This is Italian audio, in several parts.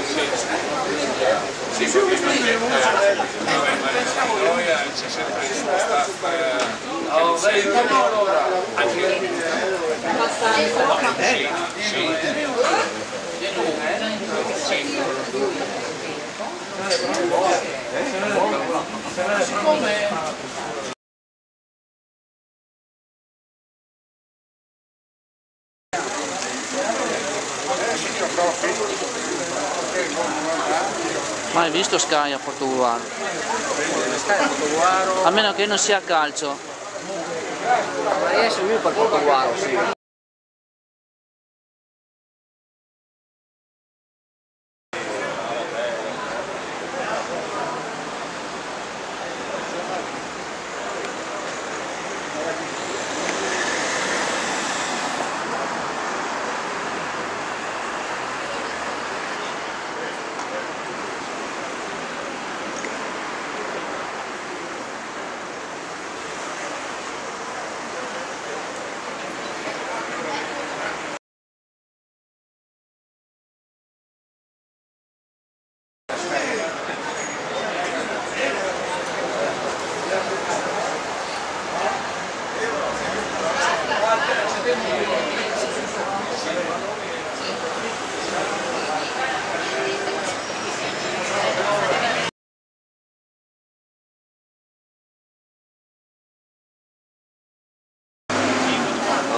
Sì, perché c'è sempre il suo staff anche Mai visto Sky a Portogruaro? A meno che non sia calcio. Ma riesce lui per Portogruaro, sì.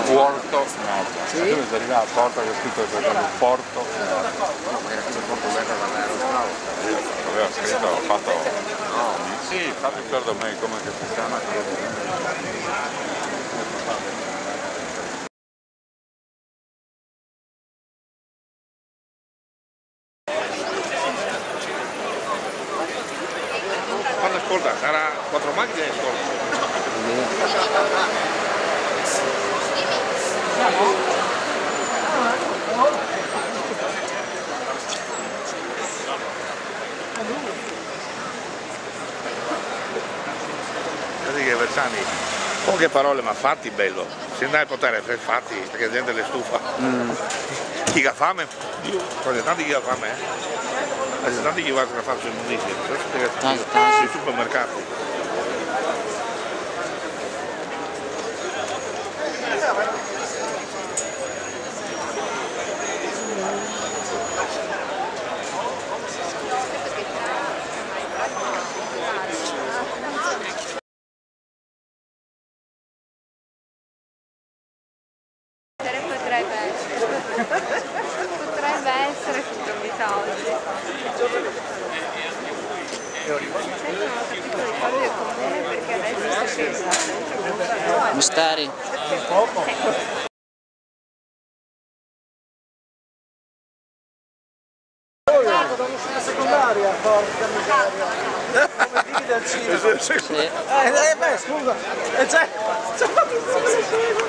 Porto, no, sì? Dove si arriva a Porto che è scritto che è Porto. No, ma era molto bello dall'aerostrada. Aveva scritto, ho fatto. No, sì, infatti ricordo a me come che si chiama. Quando ascolta, sarà 4 macchine ascolta. Vedi che Versani, poche parole ma fatti bello, se andai a potere fare fatti perché la gente le stufa. Chi ha fame? Dio, c'è tanti chi ha fame, c'è tanti chi va a fare sui municipi, sui supermercati. Potrebbe essere controllata oggi. Non ho capito i soldi del comune perché adesso si pensa. Misteri. Secondaria, porca miseria. Come digli del cinema. Sì. Beh, scusa. C'è fatto il cinema.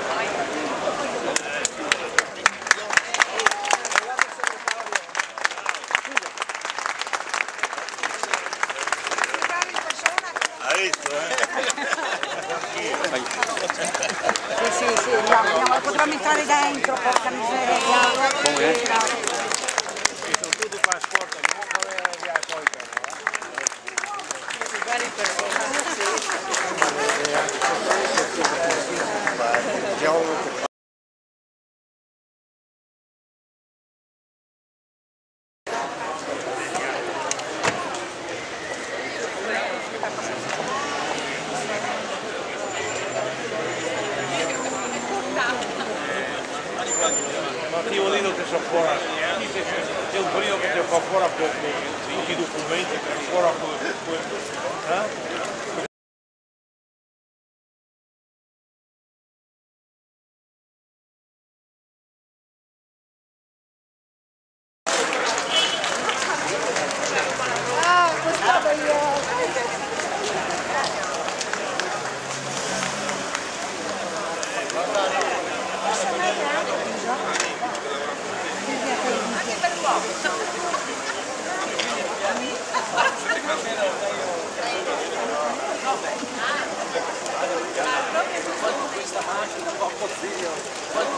Hai visto, Sì, andiamo, potremmo entrare dentro, porca miseria. Come? sono tutti qua a sport, non volere via poi Ma ti vuol dire che sono fuori, c'è un periodo che ti fa fuori tutti i documenti, che fuori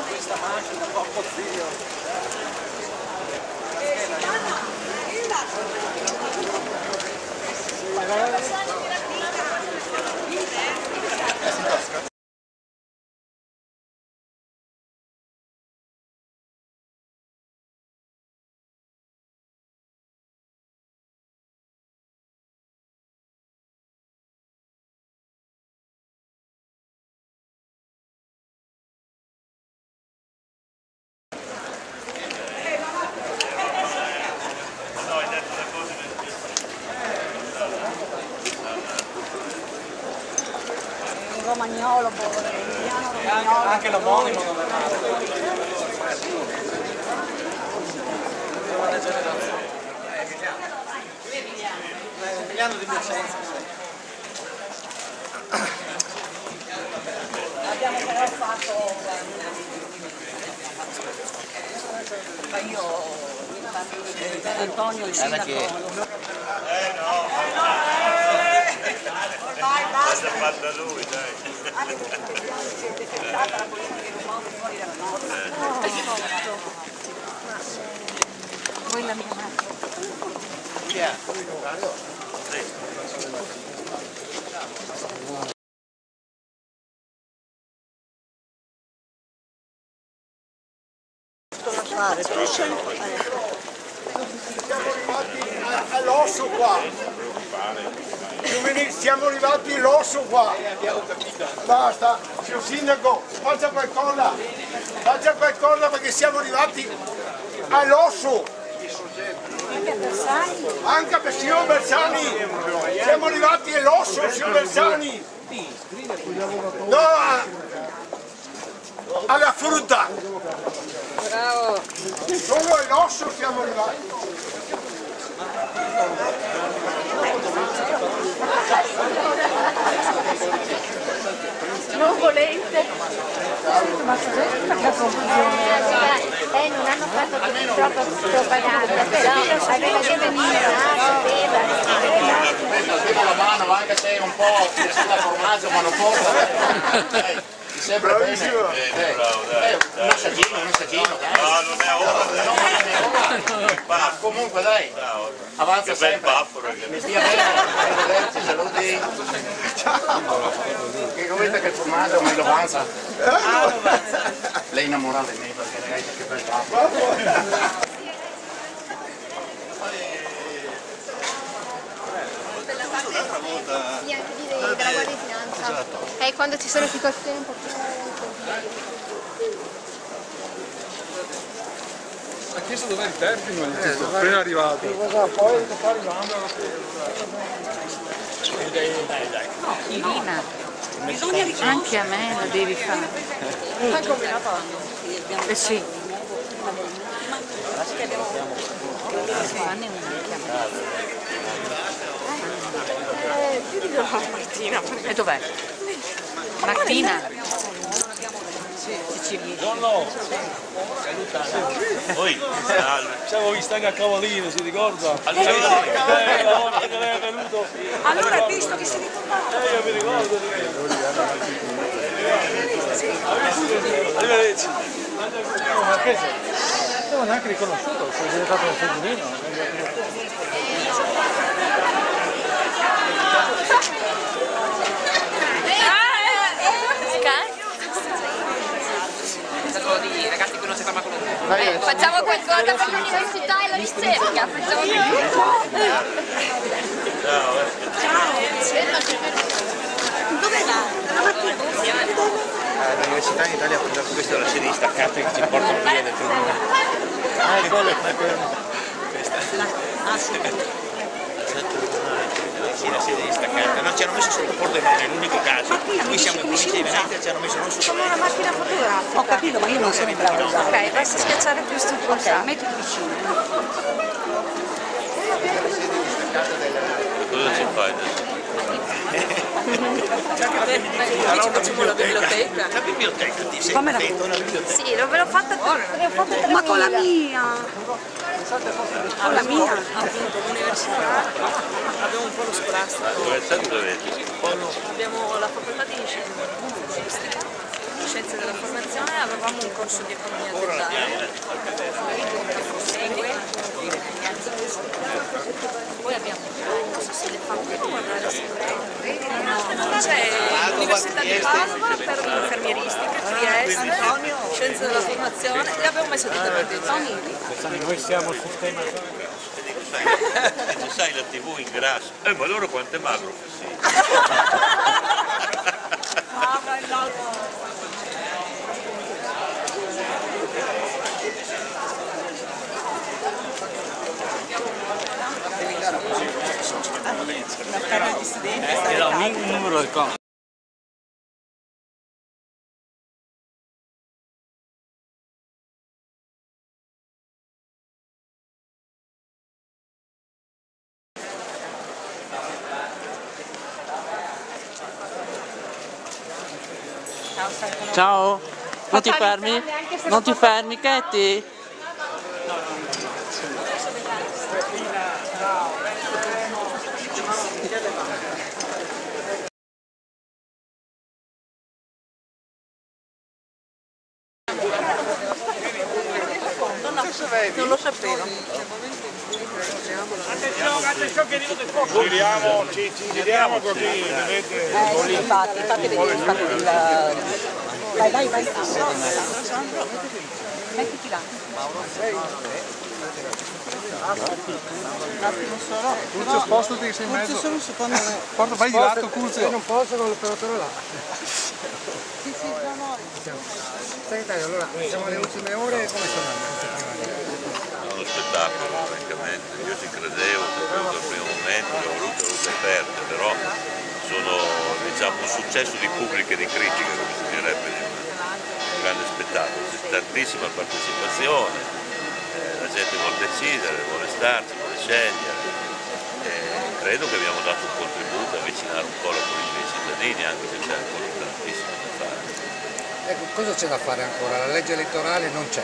Questa macchina un po' zio. Romagnolo, anche l'omonimo non è male. Emiliano di Piacenza. abbiamo però fatto io Antonio il sindaco. Ormai basta. L'ha fatta lui, dai. Anche perché siete pensata la politica che muove fuori dalla nostra. Voi la mia madre. Chi è? Siamo arrivati all'osso qua. Siamo arrivati all'osso qua. Basta, signor sindaco, faccia qualcosa perché siamo arrivati all'osso. Anche per signor Bersani. Siamo arrivati all'osso, signor Bersani. No, alla frutta. Bravo. Solo all'osso siamo arrivati. Non volente. Ma cos'è questa confusione? Non hanno fatto troppa propaganda, però aveva che venire, sapeva. Alzino la mano anche se è un po' da formaggio ma non porta. Sempre bravissimo. Un assaggino. No, non è ora. Ma comunque dai, avanza sempre. Mi stia bene, arrivederci, saluti. Che commenta che il formaggio me lo avanza. Lei innamorata di me perché ragazzi che bel pappo. Sì, anche della Guardia di Finanza. E quando ci sono situazioni un po' più... Ha chiesto dov'è il termine, appena arrivato. Poi sta arrivando. Irina, anche a me la devi fare. Eh sì. E dov'è? Martina? Buongiorno! Poi, Siamo visti anche a Cavallino, si ricorda? La volta che lei è venuto. Allora hai visto che si ricordava? Io mi ricordo. Arrivederci. Ma che sei? Non ho neanche riconosciuto, sei diventato un seggiolino. Di ragazzi che non si ferma con le Facciamo qualcosa per l'università e la ricerca. Facciamo Dove va? L'università in Italia ha portato questo alla sede distaccata che ci portano via del tribunale. Sì, la sede distaccata. No, ci hanno messo sotto Pordenone, è l'unico caso. Qui siamo in provincia di Venezia, ci hanno messo non sotto. Sono una macchina fotografica. Ho capito, ma io non sono in brava a usare. Ok, basta schiacciare questo pulsante. Ok, mettiti vicino. cosa ci fai adesso? Qui ci facciamo la biblioteca. La biblioteca, ti sei Come la contento della biblioteca? Sì, ve l'ho fatta 3.000. Ma con la mia! Con la mia! Appunto, l'università, abbiamo un polo scolastico, L'università dove avete? abbiamo la facoltà di scienze scienze della formazione, avevamo un corso di economia aziendale. Poi abbiamo non so se le fate guardare c'è l'Università di Padova per l'infermieristica, Trieste, scienze della formazione, e abbiamo messo tutte per dire. Noi siamo sul tema. Non sai la TV ingrassa. Ma loro quanto è magro? Sì. Una carta di studenti. Era un numero del conto. Ciao, non ti fermi? Non ti fermi, Katie? Non lo sapevo. Attenzione che arriva del fuoco. Ci giriamo così, vedete? Infatti vai. Mettiti là. Un attimo solo. Curzio, spostati che sei in mezzo. Solo secondo me. Porta, vai di lato, Curzio. Non posso con l'operatore là. Sì, no. Segretario, allora siamo alle ultime ore, come sono andate? Uno spettacolo, francamente. Io ci credevo, soprattutto al primo momento, le ho volute aperte, però sono diciamo, un successo di pubblico e di critica, come si direbbe, di un grande spettacolo. C'è tantissima partecipazione, la gente vuole decidere, vuole starci, vuole scegliere. Credo che abbiamo dato un contributo a avvicinare un po' la politica ai cittadini, anche se c'è ancora tantissimo da fare. Ecco, cosa c'è da fare ancora? La legge elettorale non c'è.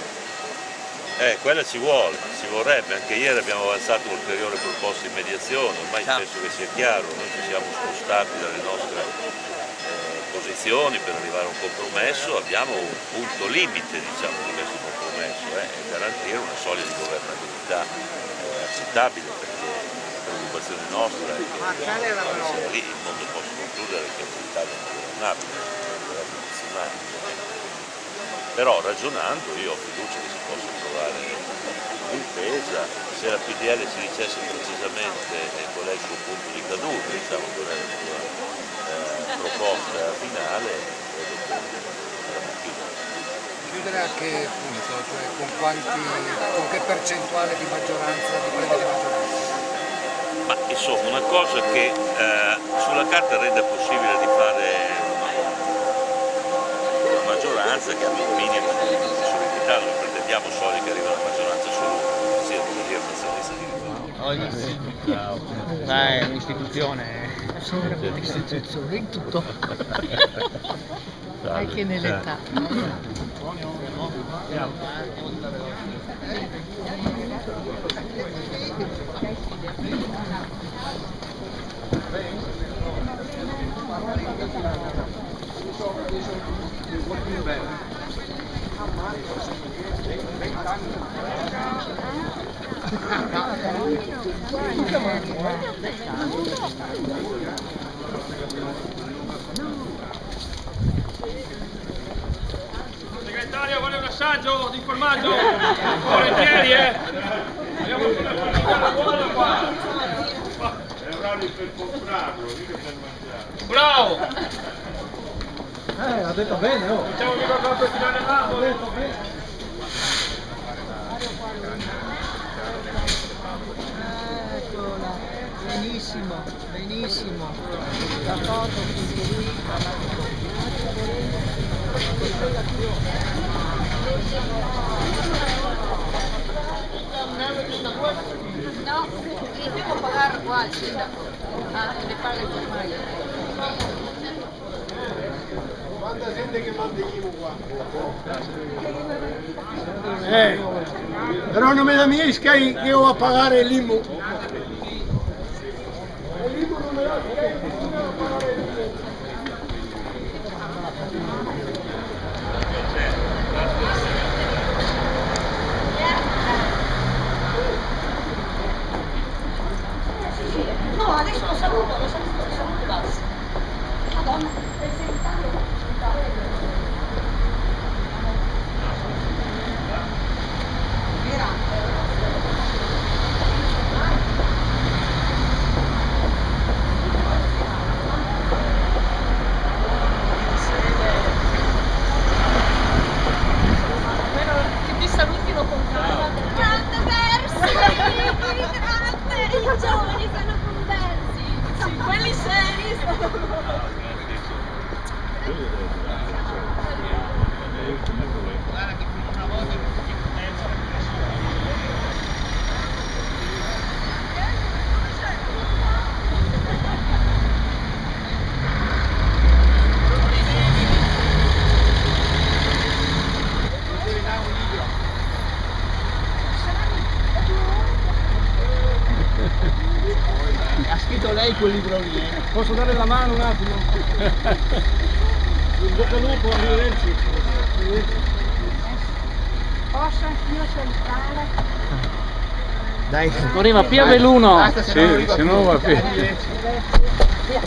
Quella ci vorrebbe, anche ieri abbiamo avanzato un'ulteriore proposta di mediazione, ormai penso che sia chiaro, noi ci siamo spostati dalle nostre posizioni per arrivare a un compromesso, abbiamo un punto limite diciamo, di questo compromesso, garantire una soglia di governabilità accettabile, perché la preoccupazione nostra è che lì il mondo possa concludere che l'Italia è governabile, però ragionando io ho fiducia che si possa trovare un'intesa. Se la PDL si dicesse precisamente qual è il suo punto di caduta, diciamo qual è la sua proposta finale, credo che sarà chiusa. Chiudere a che punto? Cioè con che percentuale di maggioranza, di premi di maggioranza? Ma insomma una cosa che sulla carta rende possibile di fare una maggioranza che abbia un minimo di solidità, noi pretendiamo solo che arrivi alla maggioranza assoluta, sia come dire nazionalista di riforma. È un'istituzione. Sono un'istituzione in tutto. Anche nell'età. Segretario, vuole un assaggio di formaggio? Volentieri, Abbiamo una partita buona qua. È orario per comprarlo, mica per mangiare. Bravo! Ha detto bene, oh! Diciamo che qualcosa per tirare il lato, ha detto bene. Eccola, benissimo. La foto No, li devo pagare qua al sindaco. Le paga il formaggio. Quanta gente che mandiamo qua? Però non me la mia che devo a pagare l'IMU. L'IMU non me la devo pagare l'IMU. miei quel libro lì. Posso dare la mano un attimo? In bocca al lupo, arrivederci. Posso anch'io salutare? Dai. Arriva Pia Veluno. Sì, se no va bene. Via.